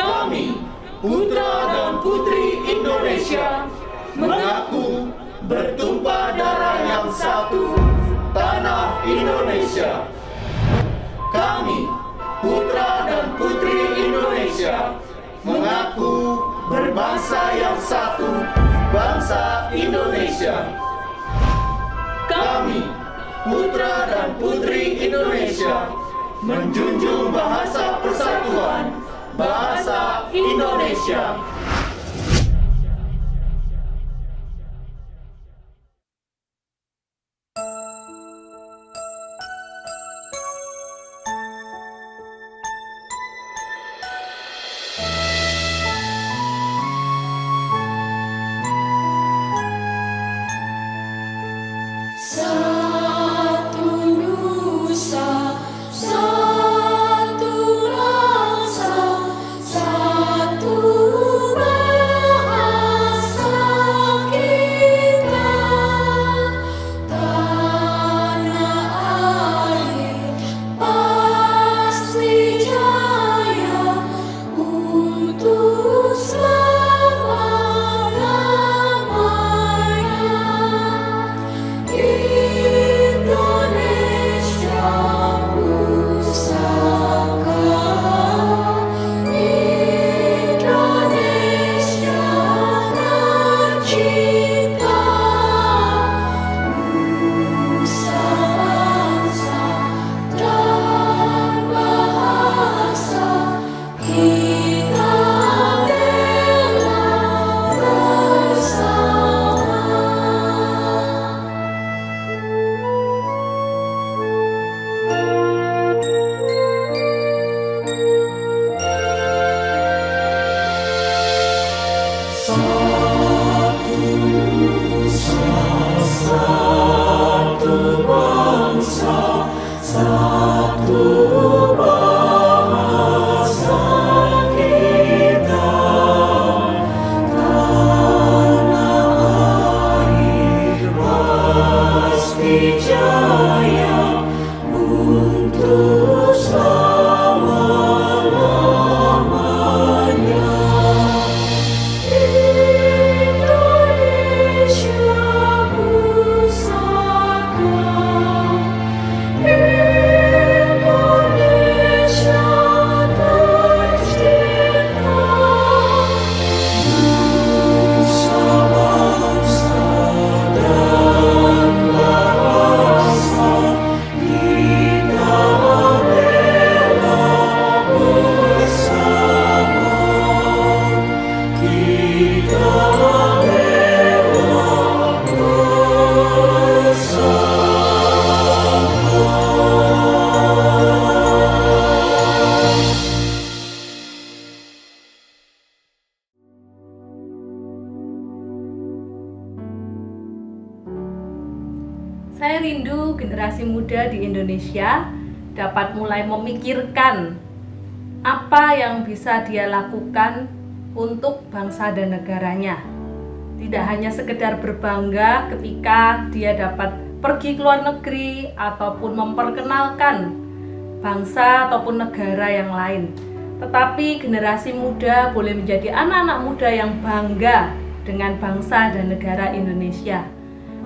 Kami, putra dan putri Indonesia, mengaku bertumpah darah yang satu, tanah Indonesia. Kami, putra dan putri Indonesia, mengaku berbangsa yang satu, bangsa Indonesia. Kami, putra dan putri Indonesia, menjunjung bahasa persatuan, bahasa Indonesia. Satu nusa, satu rasa, satu bahasa kita. Tanah air pasti jaya untuk selama-lamanya. Indonesia pusaka, Indonesia tercinta, nusa bangsa dan bahasa kita bela bersama. Satu nusa, satu bangsa, satu bahasa kita. Tanah air pasti jaya untuk selama-lamanya. Indonesia pusaka, Indonesia tercinta, nusa bangsa dan bahasa kita bela bersama. Kita bela Saya rindu generasi muda di Indonesia dapat mulai memikirkan apa yang bisa dia lakukan untuk bangsa dan negaranya. Tidak hanya sekedar berbangga ketika dia dapat pergi ke luar negeri ataupun memperkenalkan bangsa ataupun negara yang lain. Tetapi generasi muda boleh menjadi anak-anak muda yang bangga dengan bangsa dan negara Indonesia.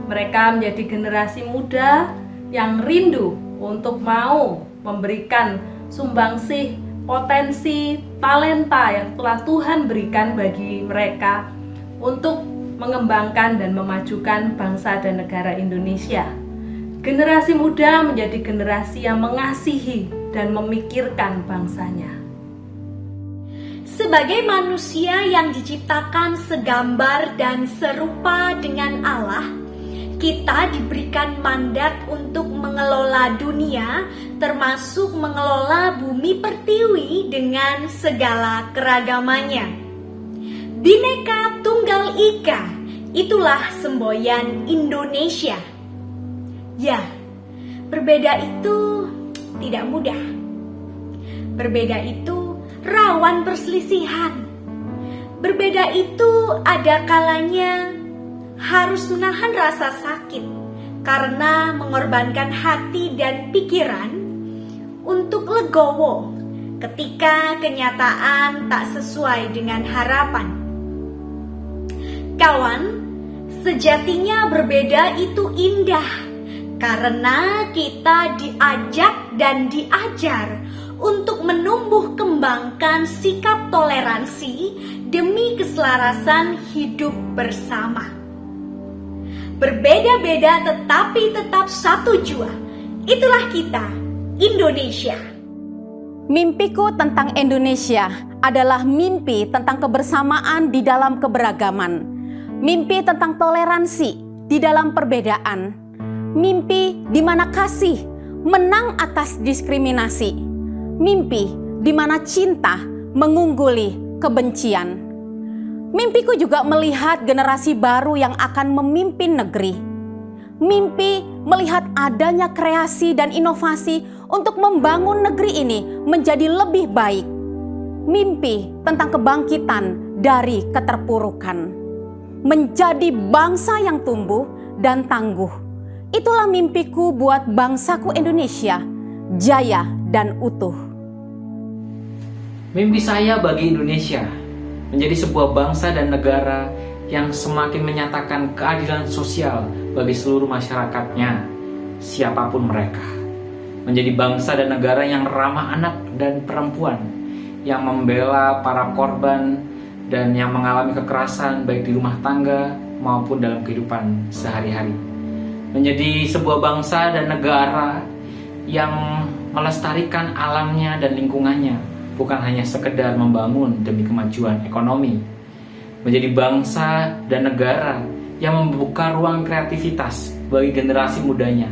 Mereka menjadi generasi muda yang rindu untuk mau memberikan sumbangsih, potensi, talenta yang telah Tuhan berikan bagi mereka untuk mengembangkan dan memajukan bangsa dan negara Indonesia. Generasi muda menjadi generasi yang mengasihi dan memikirkan bangsanya. Sebagai manusia yang diciptakan segambar dan serupa dengan Allah, kita diberikan mandat untuk mengelola dunia, termasuk mengelola bumi pertiwi dengan segala keragamannya. Bhinneka Tunggal Ika, itulah semboyan Indonesia. Ya, berbeda itu tidak mudah. Berbeda itu rawan perselisihan. Berbeda itu ada kalanya harus menahan rasa sakit karena mengorbankan hati dan pikiran untuk legowo ketika kenyataan tak sesuai dengan harapan. Kawan, sejatinya berbeda itu indah karena kita diajak dan diajar untuk menumbuh kembangkan sikap toleransi demi keselarasan hidup bersama. Berbeda-beda tetapi tetap satu jua. Itulah kita, Indonesia. Mimpiku tentang Indonesia adalah mimpi tentang kebersamaan di dalam keberagaman. Mimpi tentang toleransi di dalam perbedaan. Mimpi di mana kasih menang atas diskriminasi. Mimpi di mana cinta mengungguli kebencian. Mimpiku juga melihat generasi baru yang akan memimpin negeri. Mimpi melihat adanya kreasi dan inovasi untuk membangun negeri ini menjadi lebih baik. Mimpi tentang kebangkitan dari keterpurukan. Menjadi bangsa yang tumbuh dan tangguh. Itulah mimpiku buat bangsaku Indonesia, jaya dan utuh. Mimpi saya bagi Indonesia menjadi sebuah bangsa dan negara yang semakin menyatakan keadilan sosial bagi seluruh masyarakatnya, siapapun mereka. Menjadi bangsa dan negara yang ramah anak dan perempuan, yang membela para korban dan yang mengalami kekerasan baik di rumah tangga maupun dalam kehidupan sehari-hari. Menjadi sebuah bangsa dan negara yang melestarikan alamnya dan lingkungannya, bukan hanya sekedar membangun demi kemajuan ekonomi. Menjadi bangsa dan negara yang membuka ruang kreativitas bagi generasi mudanya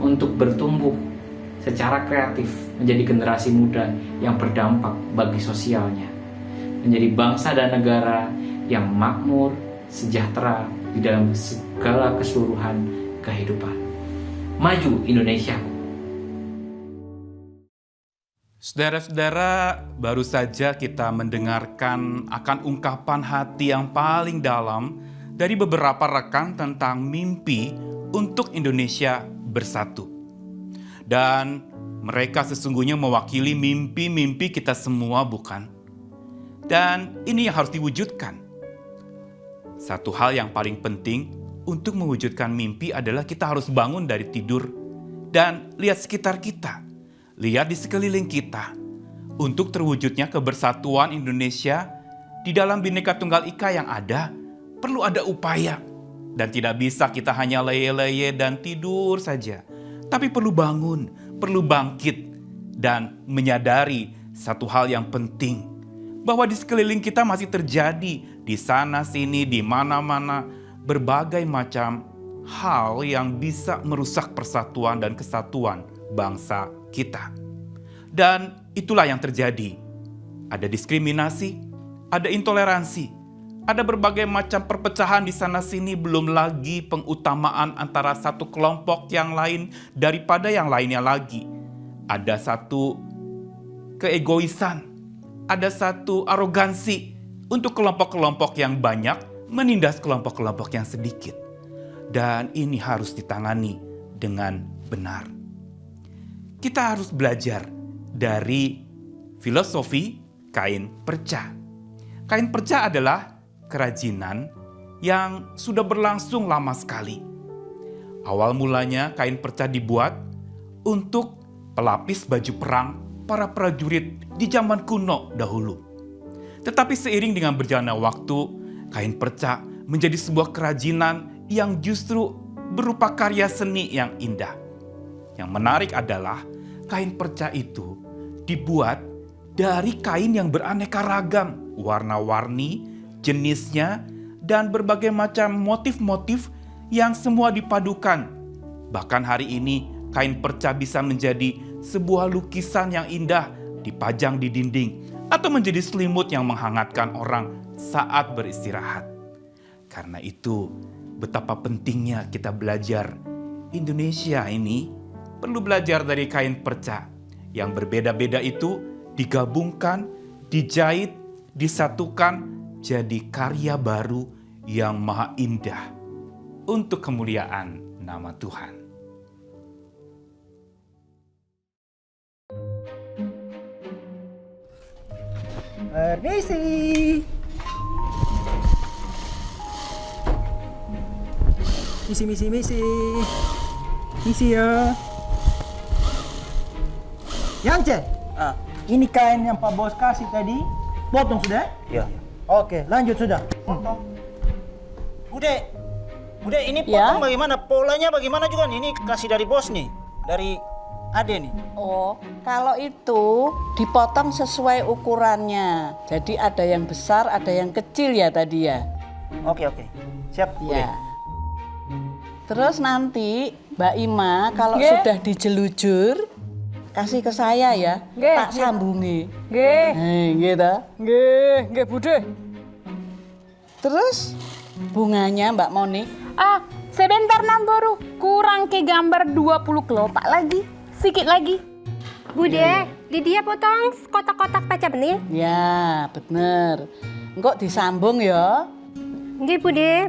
untuk bertumbuh secara kreatif menjadi generasi muda yang berdampak bagi sosialnya. Menjadi bangsa dan negara yang makmur, sejahtera di dalam segala keseluruhan kehidupan. Maju Indonesia! Saudara-saudara, baru saja kita mendengarkan akan ungkapan hati yang paling dalam dari beberapa rekan tentang mimpi untuk Indonesia bersatu. Dan mereka sesungguhnya mewakili mimpi-mimpi kita semua, bukan? Dan ini yang harus diwujudkan. Satu hal yang paling penting untuk mewujudkan mimpi adalah kita harus bangun dari tidur dan lihat sekitar kita. Lihat di sekeliling kita. Untuk terwujudnya kebersatuan Indonesia di dalam Bhinneka Tunggal Ika yang ada, perlu ada upaya. Dan tidak bisa kita hanya leye-leye dan tidur saja. Tapi perlu bangun, perlu bangkit, dan menyadari satu hal yang penting. Bahwa di sekeliling kita masih terjadi, di sana-sini, di mana-mana, berbagai macam hal yang bisa merusak persatuan dan kesatuan bangsa kita. Dan itulah yang terjadi. Ada diskriminasi, ada intoleransi, ada berbagai macam perpecahan di sana-sini, belum lagi pengutamaan antara satu kelompok yang lain daripada yang lainnya lagi. Ada satu keegoisan, ada satu arogansi untuk kelompok-kelompok yang banyak menindas kelompok-kelompok yang sedikit. Dan ini harus ditangani dengan benar. Kita harus belajar dari filosofi kain perca. Kain perca adalah kerajinan yang sudah berlangsung lama sekali. Awal mulanya kain perca dibuat untuk pelapis baju perang para prajurit di zaman kuno dahulu. Tetapi seiring dengan berjalannya waktu, kain perca menjadi sebuah kerajinan yang justru berupa karya seni yang indah. Yang menarik adalah kain perca itu dibuat dari kain yang beraneka ragam, warna-warni, jenisnya, dan berbagai macam motif-motif yang semua dipadukan. Bahkan hari ini kain perca bisa menjadi sebuah lukisan yang indah dipajang di dinding atau menjadi selimut yang menghangatkan orang saat beristirahat. Karena itu, betapa pentingnya kita belajar. Indonesia ini perlu belajar dari kain perca yang berbeda-beda itu digabungkan, dijahit, disatukan jadi karya baru yang maha indah untuk kemuliaan nama Tuhan. Permisi. Misi. Misi ya. Yance, ini kain yang Pak Bos kasih tadi. Potong sudah? Ya. Oke, lanjut sudah. Bude, ini potong bagaimana? Polanya bagaimana juga nih? Ini kasih dari bos nih, dari Ade nih. Oh, kalau itu dipotong sesuai ukurannya. Jadi ada yang besar, ada yang kecil ya tadi ya. Oke. Siap, Bude. Ya. Terus nanti Mbak Ima kalau sudah dijelujur kasih ke saya ya. Tak sambungi. Gitu. Nggih, Bude. Terus bunganya Mbak Monik? Sebentar Namboru. Kurang ke gambar 20 kelopak lagi. Sikit lagi. Bude, Lydia potong kotak-kotak pecah benih. Ya, bener. Engkau disambung ya. Nggih, Bude.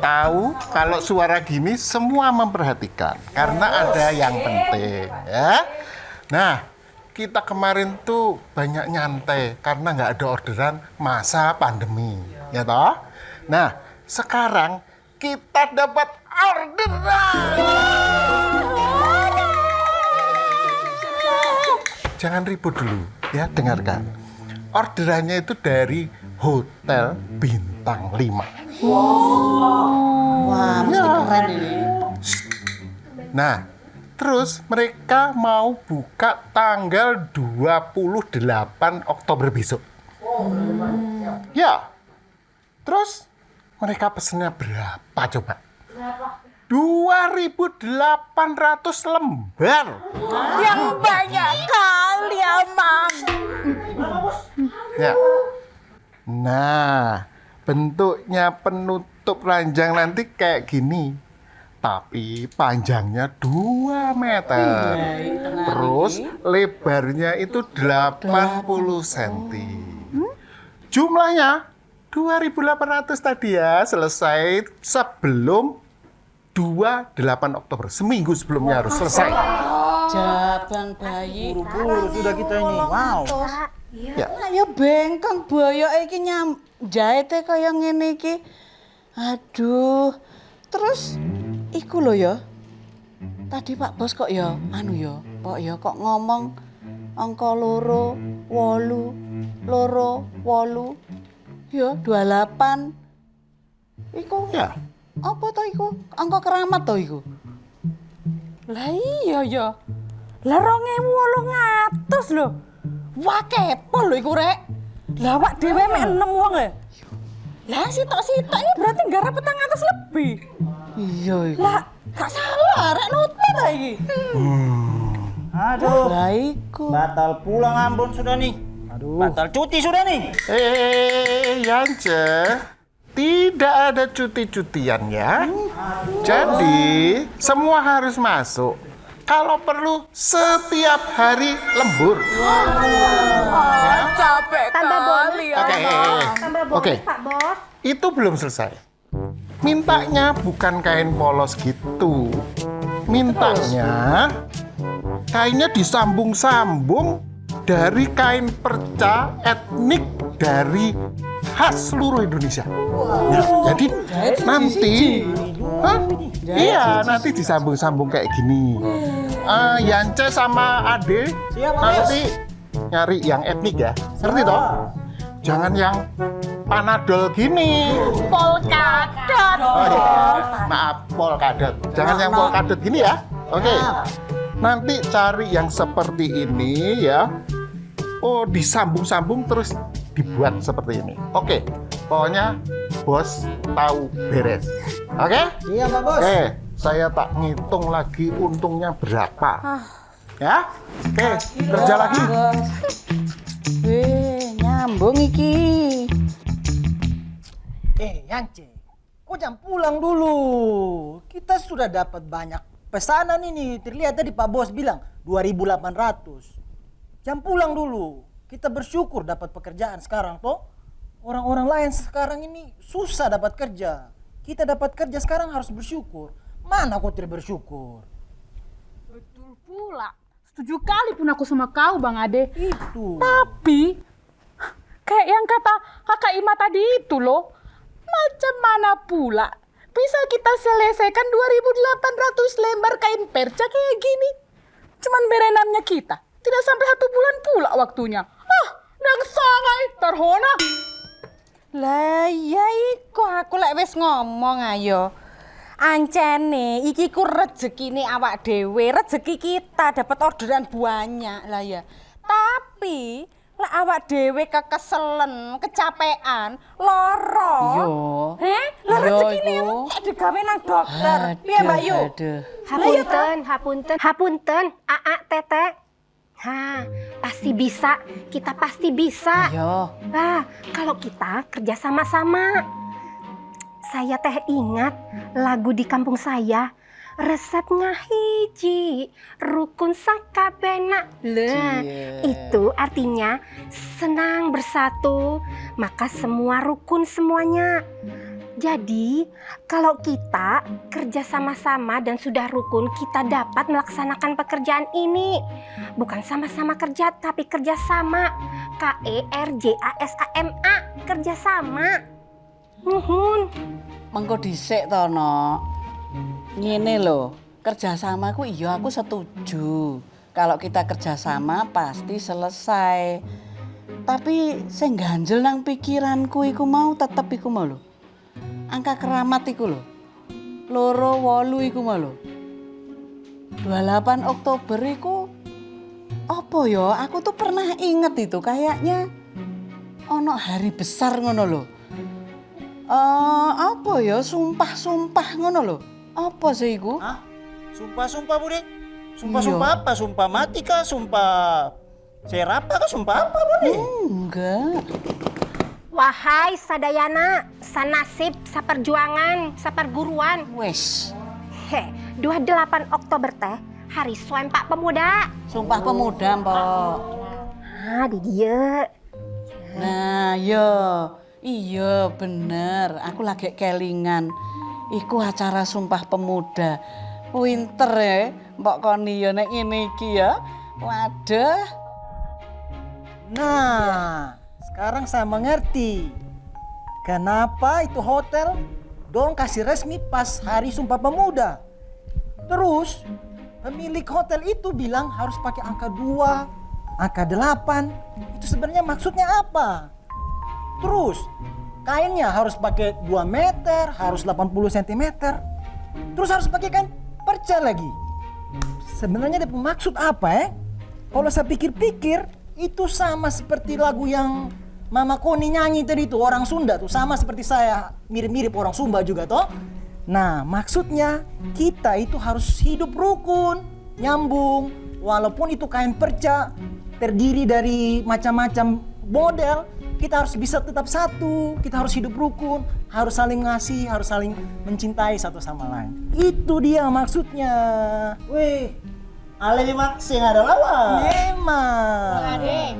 Tahu kalau suara gini semua memperhatikan karena ada yang penting ya. Nah, kita kemarin tuh banyak nyantai karena nggak ada orderan masa pandemi, ya toh? Nah, sekarang kita dapat orderan. Jangan ribut dulu, ya, dengarkan. Orderannya itu dari Hotel Bintang 5. Wah, mesti keren ini. Nah, terus mereka mau buka tanggal 28 Oktober besok. Ya, terus mereka pesennya berapa coba? 2.800 lembar. Yang banyak kali, Amang. Ya. Nah, bentuknya penutup ranjang nanti kayak gini. Tapi panjangnya 2 meter. Terus lebarnya itu 80 cm. Jumlahnya 2.800 tadi ya, selesai sebelum 28 Oktober. Seminggu sebelumnya harus selesai. Jabang bayi. Buru-buru sudah kita ini. Wow. Ya. Ya bengkang boyo iki jahite kaya ngene iki. Aduh. Terus iku lho ya. Tadi Pak Bos kok ya anu ya, Pak ya kok ngomong angka 2, 8, 2, 8. Ya 28. Iku. Ya. Apa to iku? Angka keramat to iku? Lah iya ya. Lah 2.800 lho. Wah kepo lho iku rek. Lah awak dhewe mek 6 wong e. Lah sitok-sitok ini berarti nggarap 400 lebih. Iya iku. Lah gak salah rek nutut ta iki. Aduh. Lah iku. Batal pulang Ambon sudah nih. Aduh. Batal cuti sudah nih. Yance, tidak ada cuti-cutian ya. Jadi, semua harus masuk. Kalau perlu, setiap hari lembur. Capek Tambah bonus. kali Oke, Tambah bonus, Oke. Pak Bos. Itu belum selesai. Mintanya bukan kain polos gitu. Mintanya kainnya disambung-sambung dari kain perca etnik dari khas seluruh Indonesia. Nah, jadi nanti, iya nanti disambung-sambung kayak gini. Yance sama Ade nanti nyari yang etnik ya, ngerti toh? Jangan yang panadol gini. Polkadot. Oh iya, maaf polkadot. Jangan yang polkadot gini ya. Oke. Nanti cari yang seperti ini ya. Oh, disambung-sambung terus dibuat seperti ini. Oke. Pokoknya bos tahu beres. Oke? Iya, Pak Bos. Saya tak ngitung lagi untungnya berapa. Ya? Oke, kerja lagi. Nyambung iki. Yance, kok jangan pulang dulu. Kita sudah dapat banyak pesanan ini. Terlihat tadi Pak Bos bilang 2.800. Jangan pulang dulu. Kita bersyukur dapat pekerjaan sekarang toh. Orang-orang lain sekarang ini susah dapat kerja. Kita dapat kerja sekarang harus bersyukur. Mana kau tidak bersyukur? Betul pula. Setuju kali pun aku sama kau, Bang Ade. Itu. Tapi, kayak yang kata kakak Ima tadi itu loh. Macam mana pula bisa kita selesaikan 2.800 lembar kain perca kayak gini? Cuman berenamnya kita. Tidak sampai 1 bulan pula waktunya. Nang sangai terhona. Lah iya iku aku lek wis ngomong ayo. Ancene iki ku rezekine awak dhewe, rezeki kita dapat orderan banyak lah ya. Tapi lek awak dhewe kekeselen, kecapean, loro. Iya. Lah Iya, rezekine iku. lek digawe nang dokter. Piye Mbak Yu? Hapunten, Aa, Tete. Pasti bisa, kita pasti bisa. Iya. Nah, kalau kita kerja sama-sama. Saya teh ingat lagu di kampung saya. Resepnya hiji, rukun sakabena. Itu artinya senang bersatu, maka semua rukun semuanya. Jadi, kalau kita kerja sama-sama dan sudah rukun, kita dapat melaksanakan pekerjaan ini. Bukan sama-sama kerja, tapi kerja sama. KERJASAMA, kerja sama. Nuhun. Mengko dhisik to, Nok. Ngene lho, kerjasama ku iya aku setuju. Kalau kita kerjasama pasti selesai. Tapi sing ganjel nang pikiranku iku mau tetep iku mau lho. Angka keramat iku lho. 2,8 iku mau lho. 28 Oktober iku apa ya? Aku tuh pernah inget itu kayaknya ono hari besar ngono lho. Apa ya? Sumpah-sumpah ngono lho. Apa sih iku? Hah? Sumpah-sumpah, Bude? Sumpah-sumpah apa? Sumpah mati kah? Sumpah serapa kah? Sumpah apa, Bude? Enggak. Wahai sadayana, sanasib, saperjuangan, saperguruan. Wes. 28 Oktober teh hari Sumpah Pemuda. Sumpah Pemuda, Mbok. Di dia. Nah, iya bener. Aku lagi kelingan. Iku acara Sumpah Pemuda. Winter ya, Mbok Koni ya nek ngene iki ya. Waduh. Nah, sekarang saya mengerti kenapa itu hotel dong kasih resmi pas hari Sumpah Pemuda. Terus pemilik hotel itu bilang harus pakai angka 2, angka 8. Itu sebenarnya maksudnya apa? Terus kainnya harus pakai 2 meter, harus 80 cm. Terus harus pakai kain perca lagi. Sebenarnya dia maksud apa Kalau saya pikir-pikir, itu sama seperti lagu yang Mama Koni nyanyi tadi tuh, orang Sunda tuh. Sama seperti saya, mirip-mirip orang Sumba juga toh. Nah, maksudnya kita itu harus hidup rukun, nyambung. Walaupun itu kain perca, terdiri dari macam-macam model, kita harus bisa tetap satu. Kita harus hidup rukun, harus saling ngasih, harus saling mencintai satu sama lain. Itu dia maksudnya. Wih, Ale maksin ada lawan. Memang. Ade.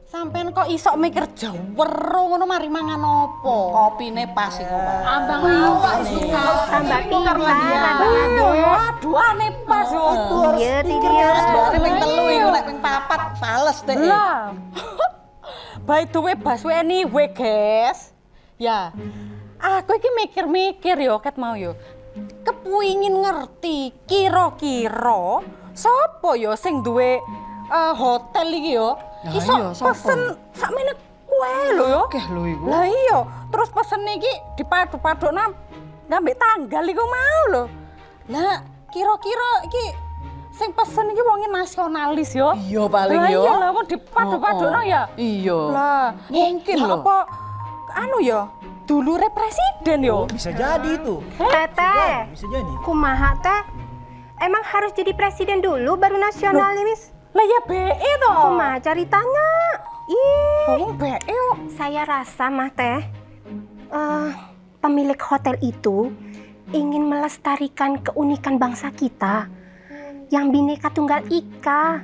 Sampean kok iso mikir jawero ngono mari mangan opo? Kopine pas iku, Pak. Abang awak suka tambah pintar Aduh, ane pas yo. Iya, dia. Bare ping 3 iku nek ping 4 fales deh. Lah. By the way, Baswe anyway, guys. Ya. Aku iki mikir-mikir yo ket mau yo. Kepingin ngerti kira-kira sapa yo sing duwe hotel iki yo. Iso pesen sakmene kowe lho yo. Akeh lho iku. Lah iya, terus pesen iki dipadu-padukna ngambek tanggal iku mau lho. Lah kira-kira iki sing pesen iki wonge nasionalis yo. Iya paling yo. Lah iya lah wong dipadu-padukna ya. Iya. Lah mungkin lho. Apa anu ya? Dulure presiden yo. Bisa jadi itu. Tete, Bisa jadi. kumaha teh? Emang harus jadi presiden dulu baru nasionalis? Lah ya BE toh. Kumaha ceritanya? Wong BE. Saya rasa mah teh pemilik hotel itu ingin melestarikan keunikan bangsa kita yang Bhinneka Tunggal Ika.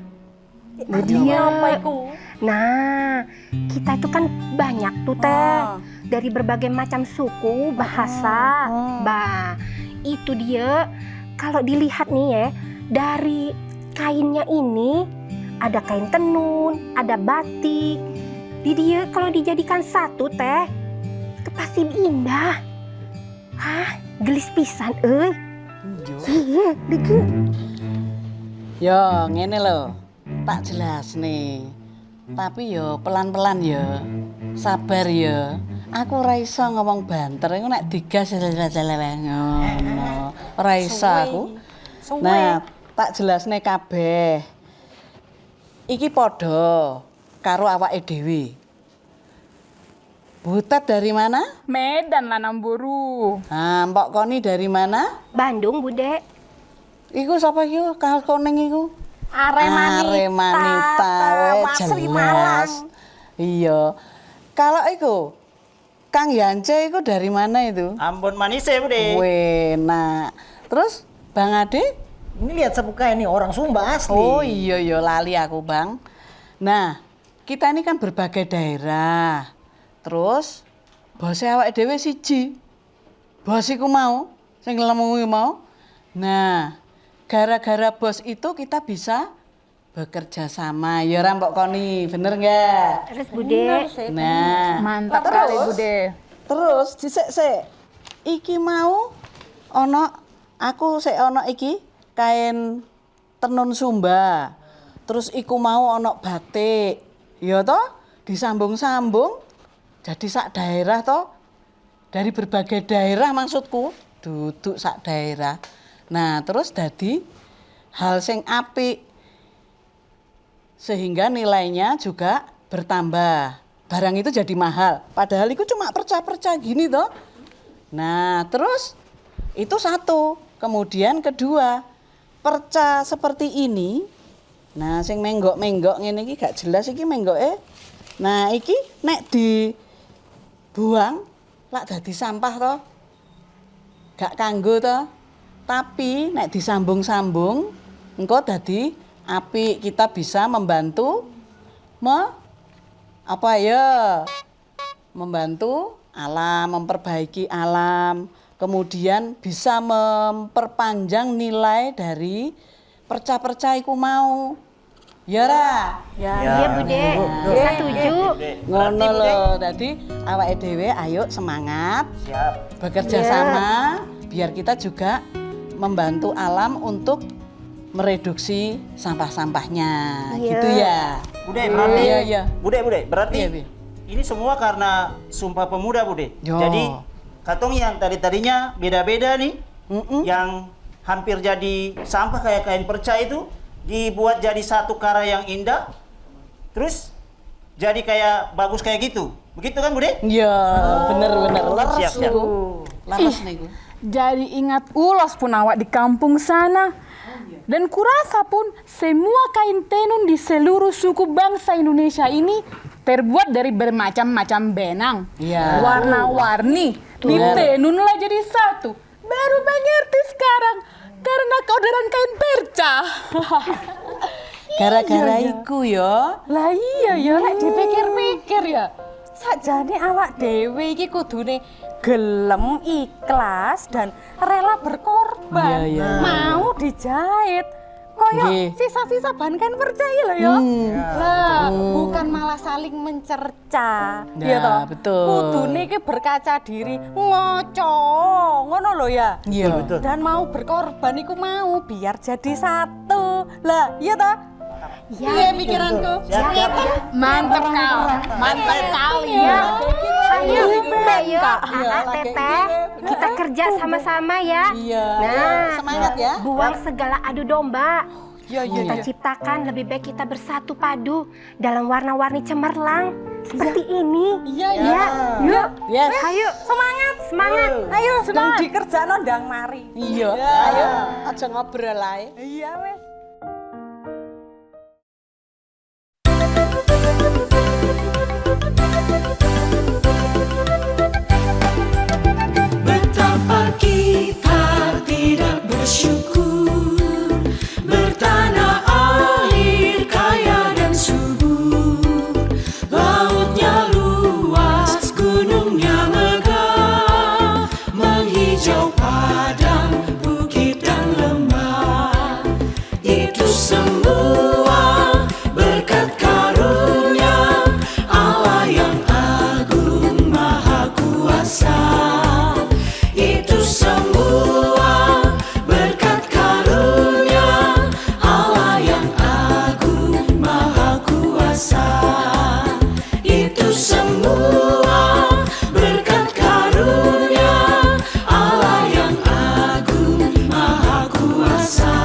Dia apa iku? Nah, kita itu kan banyak tuh teh dari berbagai macam suku, bahasa. Bah, itu dia. Kalau dilihat nih ya, dari kainnya ini ada kain tenun, ada batik. Di dia kalau dijadikan satu teh, itu pasti indah. Hah, gelis pisan euy. Iya, dege. Yo, ngene lho. Tak jelas nih. Tapi yo pelan-pelan yo. Sabar yo. Aku ora iso ngomong banter, iku nek digas ngono. Ora iso aku. Nah, tak jelasne kabeh. Iki padha karo awake dhewe. Butet dari mana? Medan lah Namburu. Nah, Mbok Koni dari mana? Bandung, Bude. Iku sapa iku? Kal Koneng iku? Aremanita. Aremanita, Masri jelas. Malang. Iya. Kalau iku Kang Yance iku dari mana itu? Ambon Manise, Bude. Nah, terus Bang Ade? Ini lihat sepuka ini orang Sumba asli. Oh iya lali aku Bang. Nah, kita ini kan berbagai daerah. Terus bosnya awake dhewe siji. Bos iku mau, sing lemu mau. Nah, gara-gara bos itu kita bisa bekerja sama. Ya ora Mbok Koni, bener enggak? Terus Bude. Nah, Mantap kali Bude. Terus dhisik-sik. Iki mau aku sik ono iki kain tenun Sumba. Terus iku mau ono batik. Ya toh, disambung-sambung jadi sak daerah toh. Dari berbagai daerah maksudku, duduk sak daerah. Nah, terus dadi hal sing apik. Sehingga nilainya juga bertambah. Barang itu jadi mahal. Padahal itu cuma perca-perca gini toh. Nah, terus itu satu. Kemudian kedua, perca seperti ini. Nah, sing menggok-menggok ngene iki gak jelas iki menggoke. Nah, iki nek dibuang lak dadi sampah toh. Gak kanggo toh. Tapi nek disambung-sambung engko dadi apik, kita bisa membantu membantu alam, memperbaiki alam, kemudian bisa memperpanjang nilai dari perca-perca iku mau. Ya ra? Iya, Bude. Setuju. Ngono lho. Dadi awake dhewe ayo semangat. Siap. Bekerja sama biar kita juga membantu alam untuk mereduksi sampah-sampahnya. Gitu ya. Bude, berarti Iya. Bude, berarti Iya. ini semua karena Sumpah Pemuda, Bude. Yo. Jadi katong yang tadinya beda-beda nih, yang hampir jadi sampah kayak kain perca itu dibuat jadi satu karya yang indah, terus jadi kayak bagus kayak gitu. Begitu kan, Bude? Iya, bener. Leres Siap. niku. Leres niku. Jadi ingat ulos pun awak di kampung sana. Dan kurasa pun semua kain tenun di seluruh suku bangsa Indonesia ini terbuat dari bermacam-macam benang. Iya. Warna-warni. Ditenunlah jadi satu. Baru mengerti sekarang. Karena kaudaran kain perca. Gara-gara iku ya. Lah iya ya, nek dipikir-pikir ya. Sakjane awak dhewe iki kudune gelem, ikhlas dan rela berkorban. Iya. Mau dijahit. Koyok Nggih. sisa-sisa bahan kain percaya lho ya. Lah, bukan malah saling mencerca. Nah, Ya toh? betul. Kudune iki berkaca diri, ngoco. Ngono lho ya. Iya. Betul. Dan mau berkorban iku mau biar jadi satu. Lah, iya toh? Iya pikiranku. Siap. Mantap kau. Mantap kali Ya. ya. Ayo, Teteh, kita kerja sama-sama ya. Iya. Nah, Semangat ya. buang segala adu domba. Iya. Kita ciptakan lebih baik kita bersatu padu dalam warna-warni cemerlang seperti ini. Iya. Yuk, Yes. ayo semangat. Ayo, sedang dikerjano ndang mari. Iya. Ayo, aja ngobrol ae. Iya wes. Betapa kita tidak bersyukur bertanah air kaya semua berkat karunia Allah yang agung maha kuasa. Itu semua berkat karunia Allah yang agung maha kuasa. Itu semua berkat karunia Allah yang agung maha kuasa.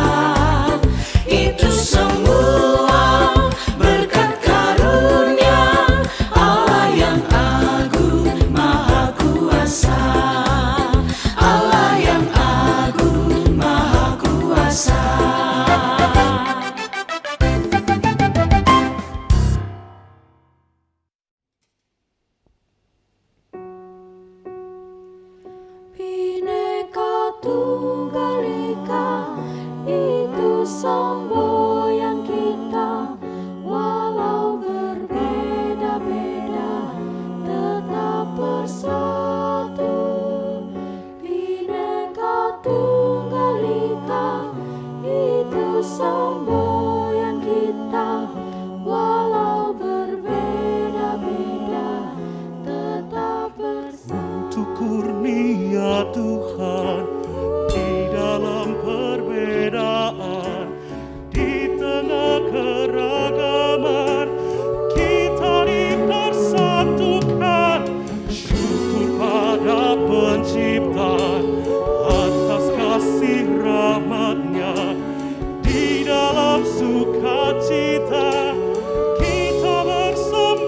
Itu semua berkat karunia Allah yang agung maha kuasa. Allah yang agung maha kuasa. Bhinneka Tunggal Ika, itu semboyan kita, walau berbeda-beda tetap bersatu. Bhinneka Tunggal Ika, itu semboyan kita, walau berbeda-beda tetap bersatu. Untuk kurnia Tuhan di dalam perbedaan, di tengah keragaman kita dipersatukan. Syukur pada Pencipta atas kasih rahmat-Nya, di dalam sukacita kita bersama.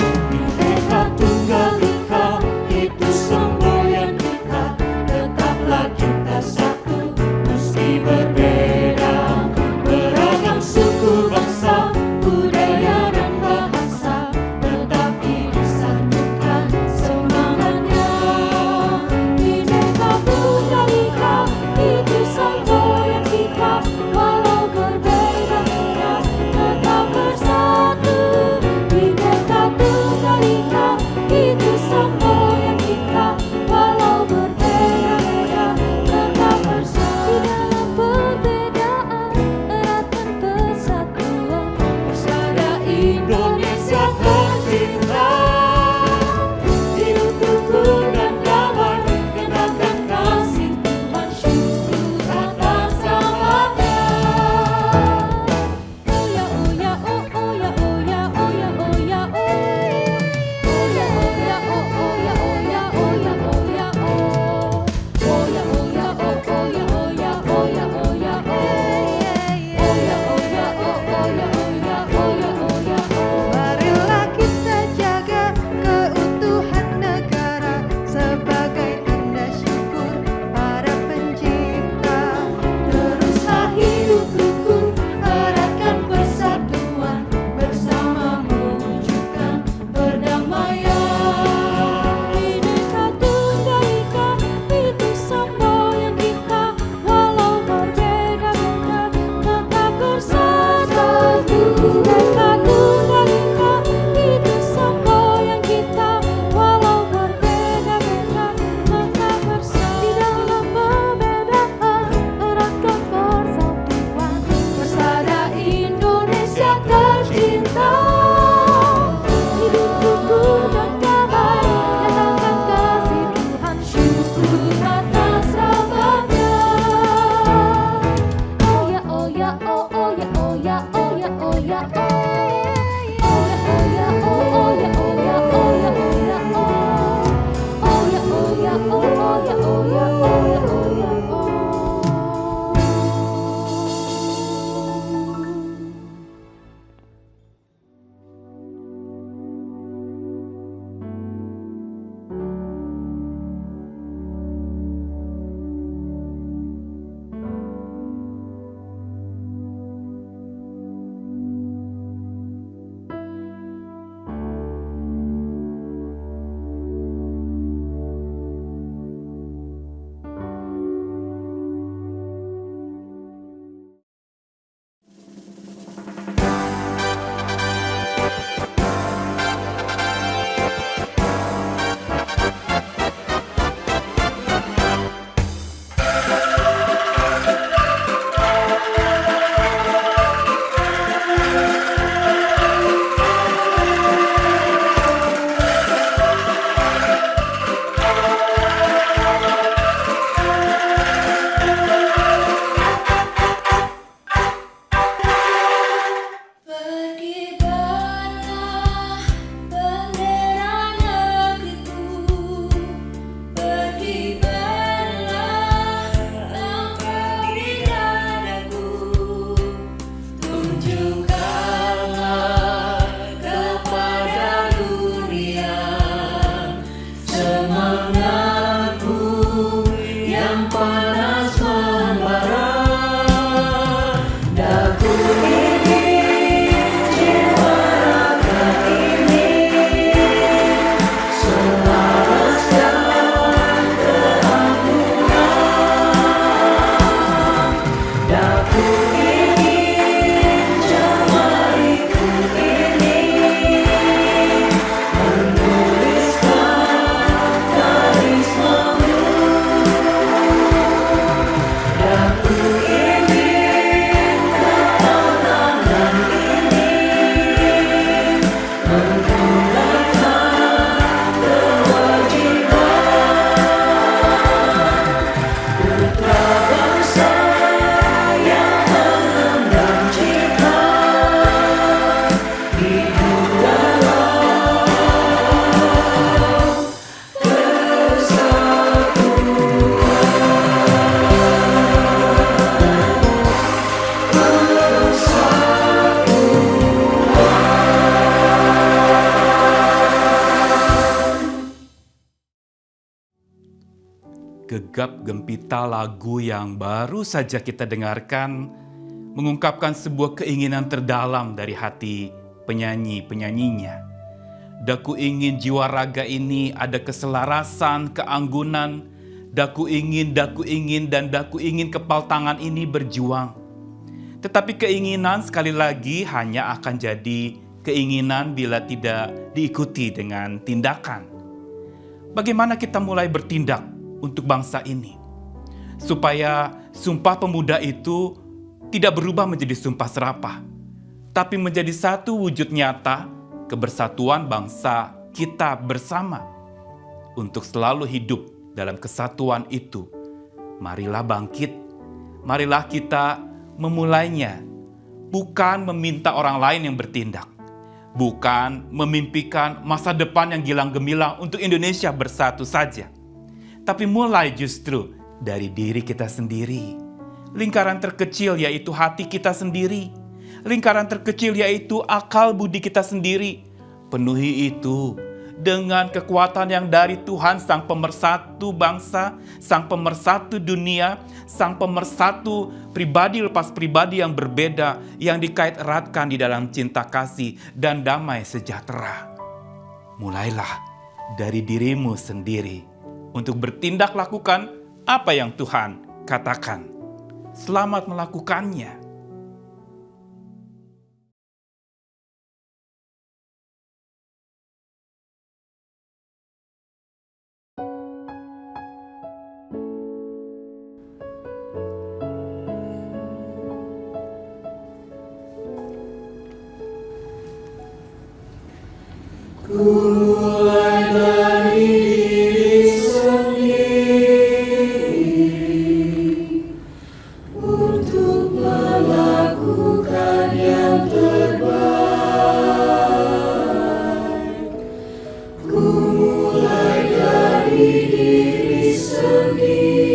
Bhinneka Tunggal Ika, itu semboyan semangatku yang panas membara. Daku ingin jiwa raga ini selaras dan keangkuhan. Daku ingin jemariku ini menuliskan karismamu. Daku ingin ketenangan ini menggunakan kewajiban. Putra bangsa yang mengemban cita hidup dalam Gegap gempita lagu yang baru saja kita dengarkan mengungkapkan sebuah keinginan terdalam dari hati penyanyi-penyanyinya. Daku ingin jiwa raga ini ada keselarasan, keanggunan. Daku ingin, dan daku ingin kepal tangan ini berjuang. Tetapi keinginan sekali lagi hanya akan jadi keinginan bila tidak diikuti dengan tindakan. Bagaimana kita mulai bertindak untuk bangsa ini, supaya Sumpah Pemuda itu tidak berubah menjadi sumpah serapah, tapi menjadi satu wujud nyata kebersatuan bangsa kita bersama. Untuk selalu hidup dalam kesatuan itu, marilah bangkit, marilah kita memulainya, bukan meminta orang lain yang bertindak, bukan memimpikan masa depan yang gilang gemilang untuk Indonesia bersatu saja, tapi mulai justru dari diri kita sendiri. Lingkaran terkecil yaitu hati kita sendiri. Lingkaran terkecil yaitu akal budi kita sendiri. Penuhi itu dengan kekuatan yang dari Tuhan, Sang Pemersatu bangsa, Sang Pemersatu dunia, Sang Pemersatu pribadi lepas pribadi yang berbeda, yang dikait eratkan di dalam cinta kasih dan damai sejahtera. Mulailah dari dirimu sendiri untuk bertindak lakukan apa yang Tuhan katakan. Selamat melakukannya. Ku mulai dari diri sendiri untuk melakukan yang terbaik. Ku mulai dari diri sendiri,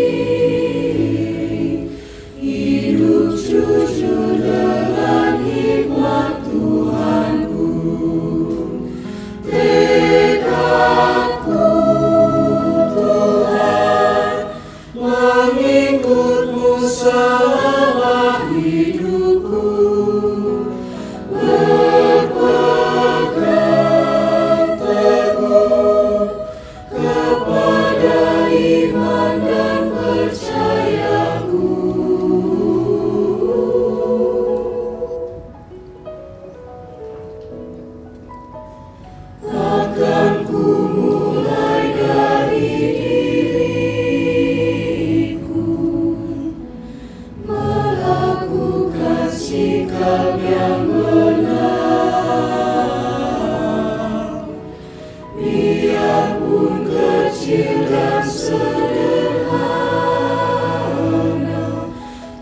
hidup jujur dengan hikmat Tuhanku. Tekadku Tuhan, mengikut-Mu selama hidupku, berpegang teguh kepada iman dan percayaku. Akan ku mulai dari diriku, melakukan sikap yang benar, biarpun kecil dan sederhana,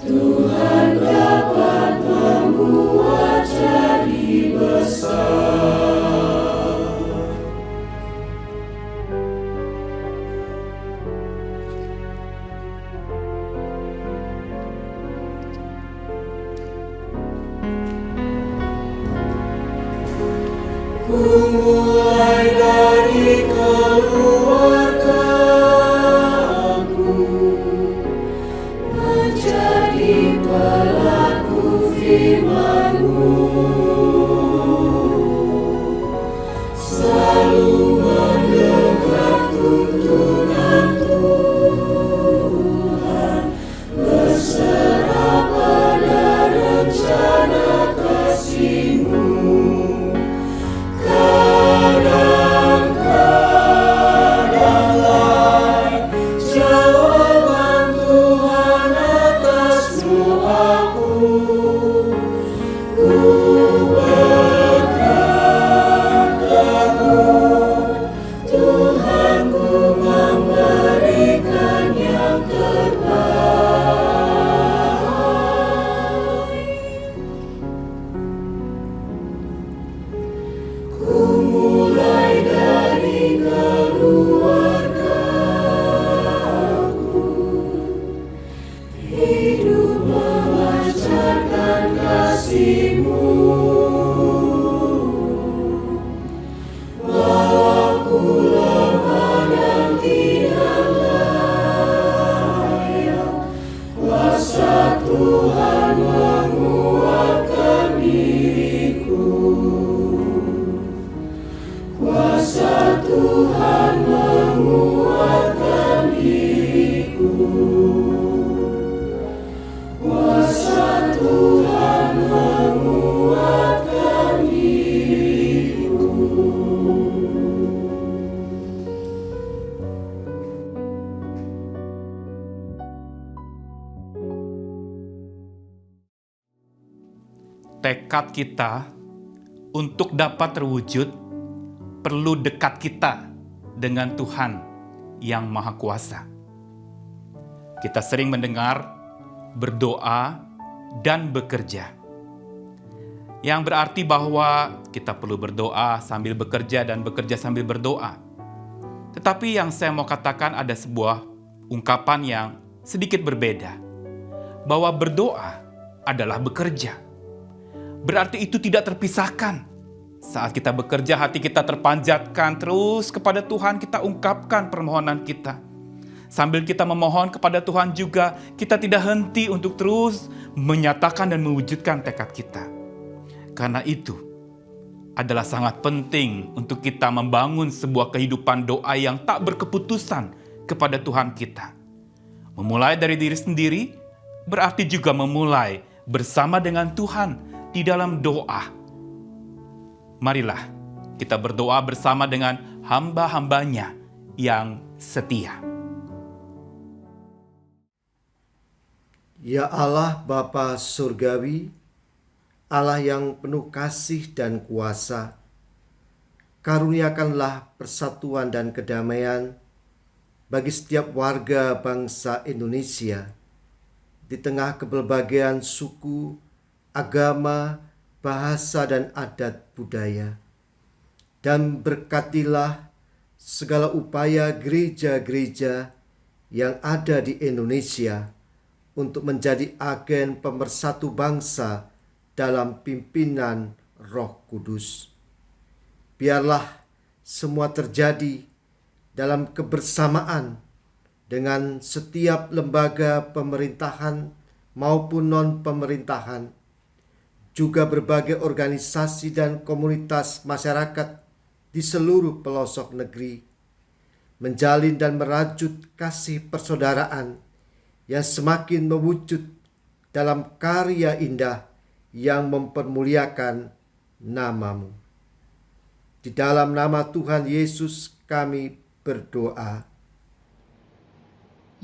Tuhan dapat membuat jadi besar. Ku mulai dari keluarga tekad kita untuk dapat terwujud perlu dekat kita dengan Tuhan yang Maha Kuasa. Kita sering mendengar berdoa dan bekerja, yang berarti bahwa kita perlu berdoa sambil bekerja dan bekerja sambil berdoa. Tetapi yang saya mau katakan ada sebuah ungkapan yang sedikit berbeda, bahwa berdoa adalah bekerja. Berarti itu tidak terpisahkan. Saat kita bekerja, hati kita terpanjatkan terus kepada Tuhan, kita ungkapkan permohonan kita. Sambil kita memohon kepada Tuhan juga, kita tidak henti untuk terus menyatakan dan mewujudkan tekad kita. Karena itu adalah sangat penting untuk kita membangun sebuah kehidupan doa yang tak berkeputusan kepada Tuhan kita. Memulai dari diri sendiri berarti juga memulai bersama dengan Tuhan di dalam doa. Marilah kita berdoa bersama dengan hamba-hambanya yang setia. Ya Allah Bapa Surgawi, Allah yang penuh kasih dan kuasa, karuniakanlah persatuan dan kedamaian bagi setiap warga bangsa Indonesia di tengah keberbagian suku, agama, bahasa dan adat budaya. Dan berkatilah segala upaya gereja-gereja yang ada di Indonesia untuk menjadi agen pemersatu bangsa dalam pimpinan Roh Kudus. Biarlah semua terjadi dalam kebersamaan dengan setiap lembaga pemerintahan maupun non-pemerintahan, juga berbagai organisasi dan komunitas masyarakat di seluruh pelosok negeri, menjalin dan merajut kasih persaudaraan yang semakin mewujud dalam karya indah yang mempermuliakan nama-Mu. Di dalam nama Tuhan Yesus kami berdoa.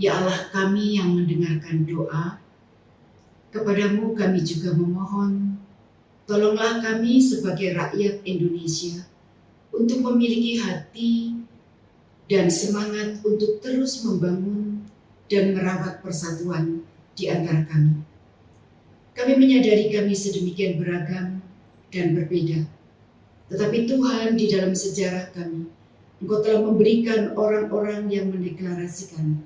Ya Allah kami yang mendengarkan doa, kepadamu kami juga memohon, tolonglah kami sebagai rakyat Indonesia untuk memiliki hati dan semangat untuk terus membangun dan merawat persatuan di antara kami. Kami menyadari kami sedemikian beragam dan berbeda. Tetapi Tuhan, di dalam sejarah kami, Engkau telah memberikan orang-orang yang mendeklarasikan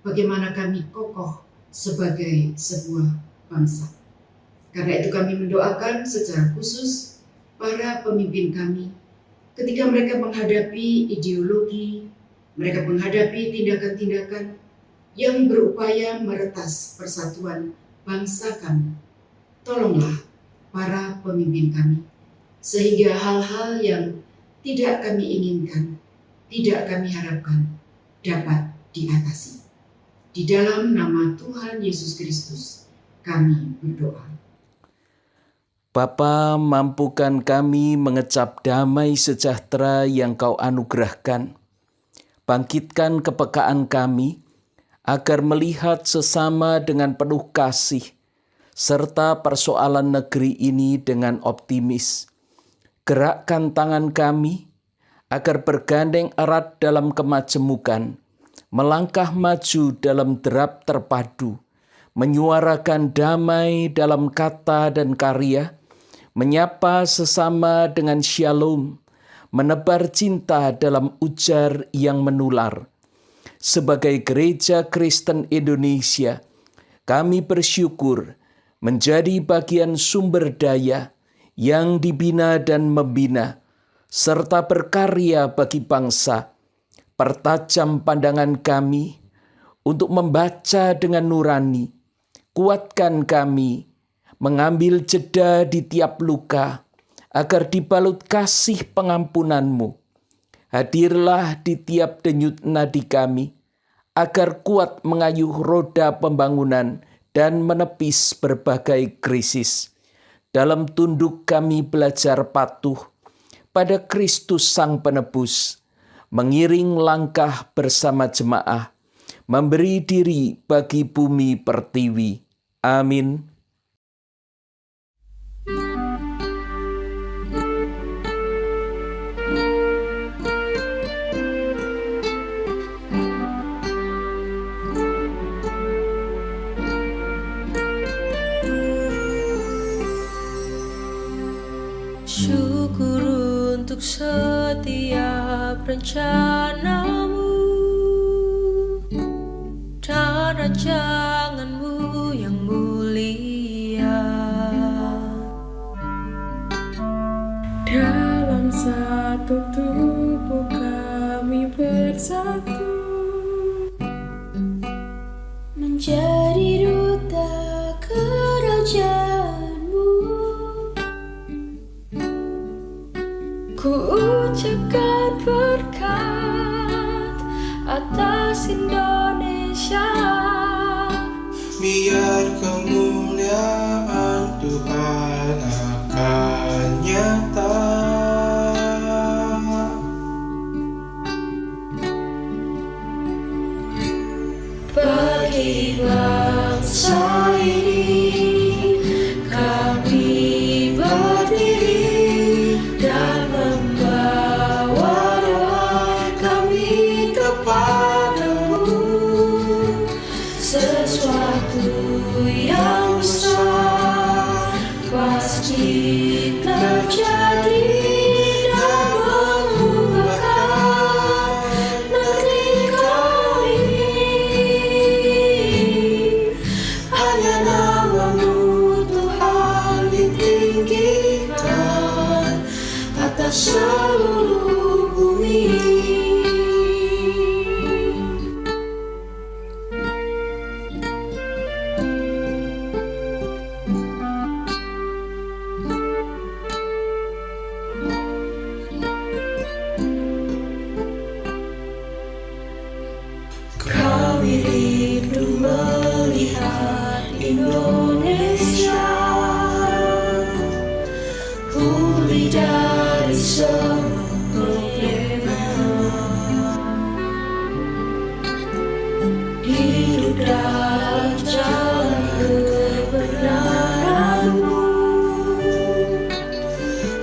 bagaimana kami kokoh sebagai sebuah bangsa. Karena itu kami mendoakan secara khusus para pemimpin kami ketika mereka menghadapi ideologi, mereka menghadapi tindakan-tindakan yang berupaya meretas persatuan bangsa kami. Tolonglah para pemimpin kami, sehingga hal-hal yang tidak kami inginkan, tidak kami harapkan, dapat diatasi. Di dalam nama Tuhan Yesus Kristus, kami berdoa. Bapa, mampukan kami mengecap damai sejahtera yang Kau anugerahkan. Bangkitkan kepekaan kami, agar melihat sesama dengan penuh kasih, serta persoalan negeri ini dengan optimis. Gerakkan tangan kami, agar bergandeng erat dalam kemajemukan, melangkah maju dalam derap terpadu, menyuarakan damai dalam kata dan karya, menyapa sesama dengan shalom, menebar cinta dalam ujar yang menular. Sebagai Gereja Kristen Indonesia, kami bersyukur menjadi bagian sumber daya yang dibina dan membina, serta berkarya bagi bangsa. Pertajam pandangan kami untuk membaca dengan nurani. Kuatkan kami mengambil jeda di tiap luka, agar dibalut kasih pengampunan-Mu. Hadirlah di tiap denyut nadi kami, agar kuat mengayuh roda pembangunan dan menepis berbagai krisis. Dalam tunduk kami belajar patuh pada Kristus Sang Penebus, mengiring langkah bersama jemaah, memberi diri bagi bumi pertiwi. Amin. rencanamu dan rancanganmu yang mulia. Dalam satu tubuh kami bersatu, menjadi duta kerajaanmu. Ku ucapkan berkat atas Indonesia. Biar kemuliaan Tuhan akan nyata. Bagi bangsa ini kami berdiri dan membawa doa kami kepadamu. Sesuatu yang besar pasti terjadi dan mengubahkan negeri kami. Hanya namamu Tuhan ditinggikan atas seluruh bumi. Kami rindu melihat Indonesia pulih dari semua problema, hidup dalam jalan kebenaranmu,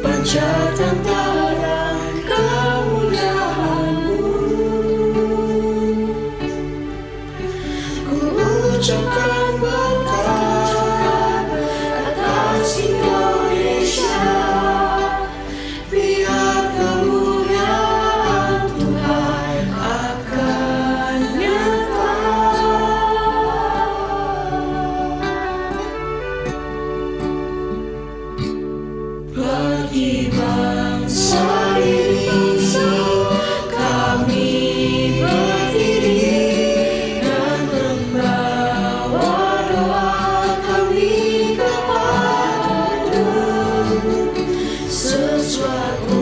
panjatkan tangan kemuliaanmu. Ku ucapkan berkat atas Indonesia. Biar kemuliaan Tuhan akan nyata. Bagi bangsa ini kami berdiri dan membawa doa kami kepadamu. Sesuatu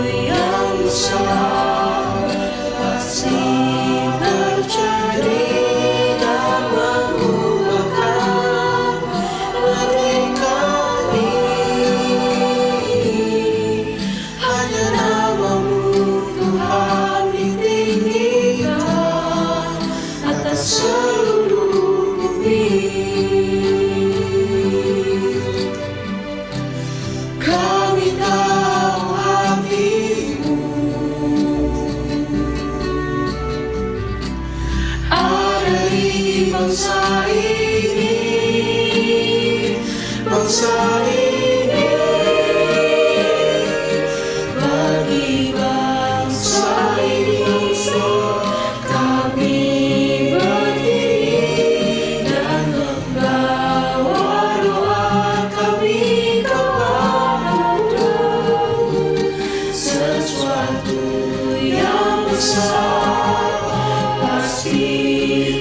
yang besar pasti terjadi dan mengubahkan negeri kami. Hanya namamu Tuhan ditinggikan atas seluruh bumi. Kami tahu hatimu ada di bangsa ini, bangsa ini. Bagi bangsa ini kami berdiri dan membawa doa kami kepadamu. Sesuatu yang besar pasti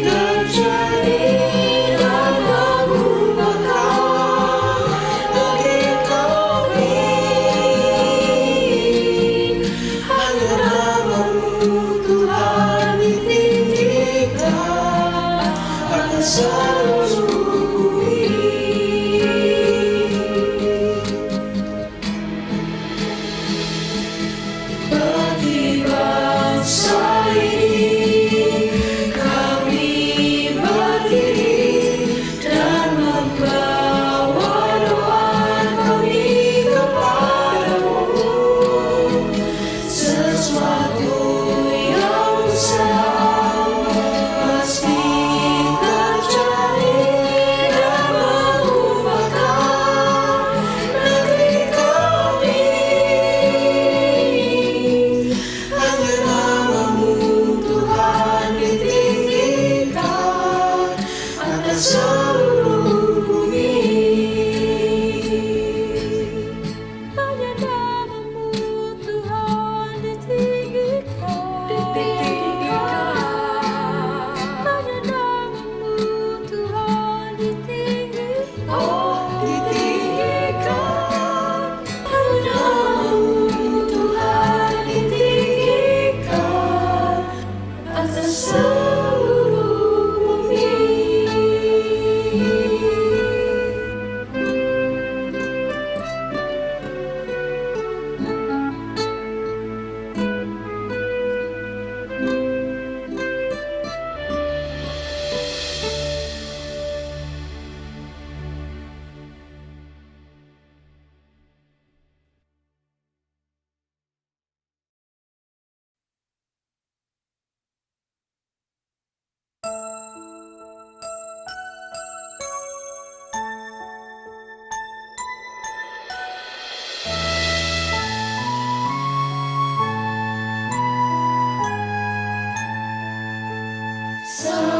terjadi dan mengubahkan negeri kami. Hanya namamu Tuhan ditinggikan atas seluruh bumi. Bagi bangsa ini kami berdiri dan membawa doa kami kepadamu. Sesuatu yang besar pasti terjadi Sang